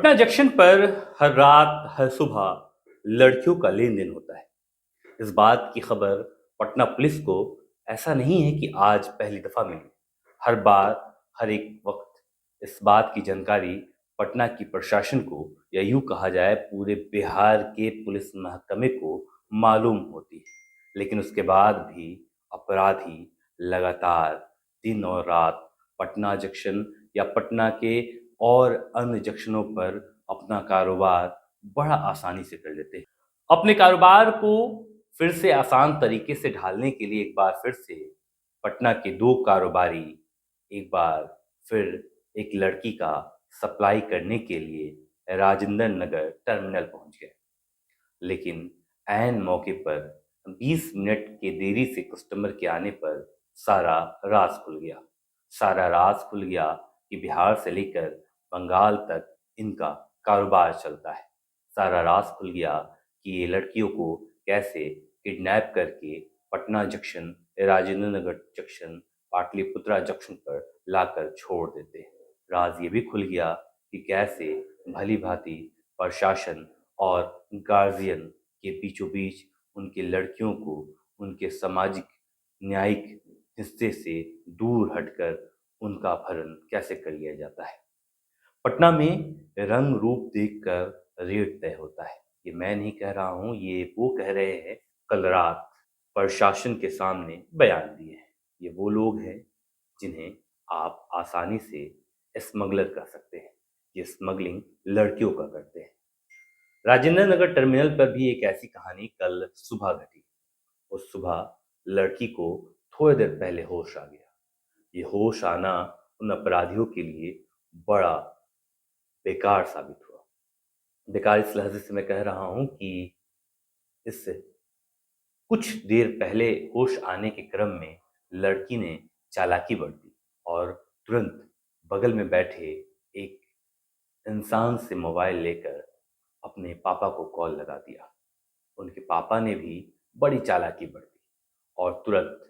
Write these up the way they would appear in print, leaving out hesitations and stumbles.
Patna junction पर हर रात हर सुबह लड़कियों का लेन देन होता है। इस बात की खबर पटना पुलिस को ऐसा नहीं है कि आज पहली दफा मिली। हर बार हर एक वक्त इस बात की जानकारी पटना की प्रशासन को या यूं कहा जाए पूरे बिहार के पुलिस महकमे को मालूम होती है। लेकिन उसके बाद भी अपराधी लगातार दिन और रात पटना जंक्शन या पटना के और अन्य जंक्शनों पर अपना कारोबार बड़ा आसानी से कर लेते हैं। अपने कारोबार को फिर से आसान तरीके से ढालने के लिए एक बार फिर से पटना के दो कारोबारी एक बार फिर एक लड़की का सप्लाई करने के लिए राजेंद्र नगर टर्मिनल पहुंच गए। लेकिन ऐन मौके पर 20 मिनट के देरी से कस्टमर के आने पर सारा राज खुल गया। सारा राज खुल गया कि बिहार से लेकर बंगाल तक इनका कारोबार चलता है। सारा राज खुल गया कि ये लड़कियों को कैसे किडनैप करके Patna junction, Rajendra Nagar junction, Pataliputra junction पर लाकर छोड़ देते हैं। राज ये भी खुल गया कि कैसे भली भांति प्रशासन और गार्जियन के बीचों बीच उनके लड़कियों को उनके सामाजिक न्यायिक हिस्से से दूर हटकर उनका अपहरण कैसे कर लिया जाता है। पटना में रंग रूप देखकर रेट तय होता है। ये मैं नहीं कह रहा हूँ, ये वो कह रहे हैं। कल रात प्रशासन के सामने बयान दिए हैं। ये वो लोग हैं जिन्हें आप आसानी से स्मगलर कर सकते हैं। ये स्मगलिंग लड़कियों का करते हैं। राजेंद्र नगर टर्मिनल पर भी एक ऐसी कहानी कल सुबह घटी। उस सुबह लड़की को थोड़ी देर पहले होश आ गया। ये होश आना उन अपराधियों के लिए बड़ा बेकार साबित हुआ। बेकार इस लहजे से मैं कह रहा हूं कि इससे कुछ देर पहले होश आने के क्रम में लड़की ने चालाकी बरती और तुरंत बगल में बैठे एक इंसान से मोबाइल लेकर अपने पापा को कॉल लगा दिया। उनके पापा ने भी बड़ी चालाकी बरती और तुरंत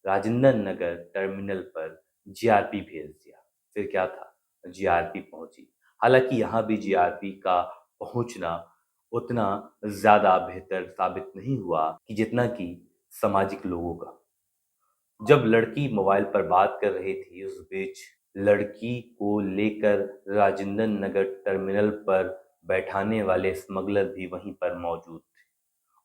राजेंद्र नगर टर्मिनल पर जीआरपी भेज दिया। फिर क्या था, जीआरपी पहुंची। हालांकि यहाँ भी जीआरपी का पहुंचना उतना ज्यादा बेहतर साबित नहीं हुआ कि जितना कि सामाजिक लोगों का। जब लड़की मोबाइल पर बात कर रही थी उस बीच लड़की को लेकर राजेंद्र नगर टर्मिनल पर बैठाने वाले स्मगलर भी वहीं पर मौजूद थे।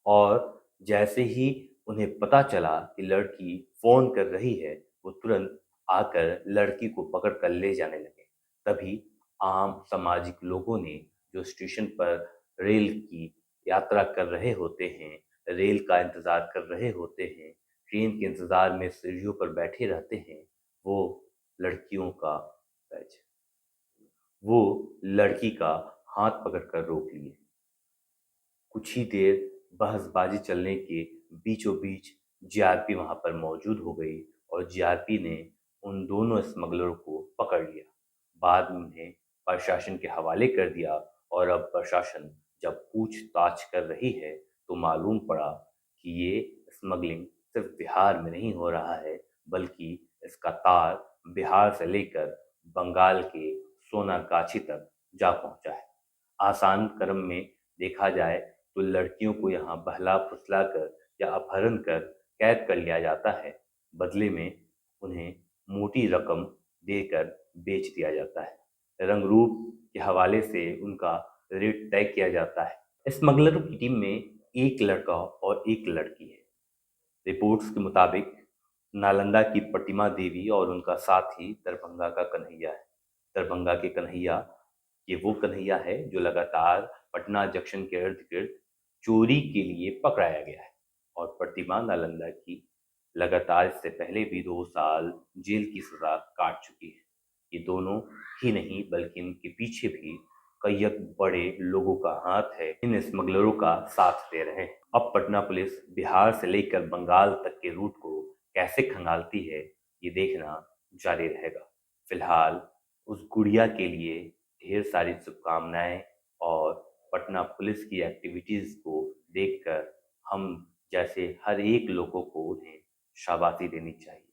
और जैसे ही उन्हें पता चला कि लड़की फोन कर रही है, वो तुरंत आकर लड़की को पकड़ कर ले जाने लगे। तभी आम सामाजिक लोगों ने जो स्टेशन पर रेल की यात्रा कर रहे होते हैं, रेल का इंतजार कर रहे होते हैं, ट्रेन के इंतजार में सीढ़ियों पर बैठे रहते हैं, वो लड़कियों का बैच वो लड़की का हाथ पकड़कर रोक लिए। कुछ ही देर बहसबाजी चलने के बीचों बीच जीआरपी वहां पर मौजूद हो गई और जीआरपी ने उन दोनों स्मगलरों को पकड़ लिया। बाद में उन्हें प्रशासन के हवाले कर दिया और अब प्रशासन जब पूछताछ कर रही है तो मालूम पड़ा कि ये स्मगलिंग सिर्फ बिहार में नहीं हो रहा है, बल्कि इसका तार बिहार से लेकर बंगाल के सोनागाछी तक जा पहुंचा है। आसान क्रम में देखा जाए तो लड़कियों को यहाँ बहला फुसला कर या अपहरण कर कैद कर लिया जाता है। बदले में उन्हें मोटी रकम देकर बेच दिया जाता है। रंग रूप के हवाले से उनका रेट तय किया जाता है। स्मगलरों की टीम में एक लड़का और एक लड़की है। रिपोर्ट्स के मुताबिक नालंदा की प्रतिमा देवी और उनका साथी दरभंगा का कन्हैया है। दरभंगा के कन्हैया ये वो कन्हैया है जो लगातार पटना जंक्शन के इर्द गिर्द चोरी के लिए पकड़ाया गया है। और प्रतिमा नालंदा की लगातार इससे पहले भी 2 साल जेल की सजा काट चुकी है। ये दोनों ही नहीं बल्कि इनके पीछे भी कई बड़े लोगों का हाथ है, इन स्मगलरों का साथ दे रहे हैं। अब पटना पुलिस बिहार से लेकर बंगाल तक के रूट को कैसे खंगालती है, ये देखना जारी रहेगा। फिलहाल उस गुड़िया के लिए ढेर सारी शुभकामनाएं और पटना पुलिस की एक्टिविटीज को देखकर हम जैसे हर एक लोगों को उन्हें शाबाशी देनी चाहिए।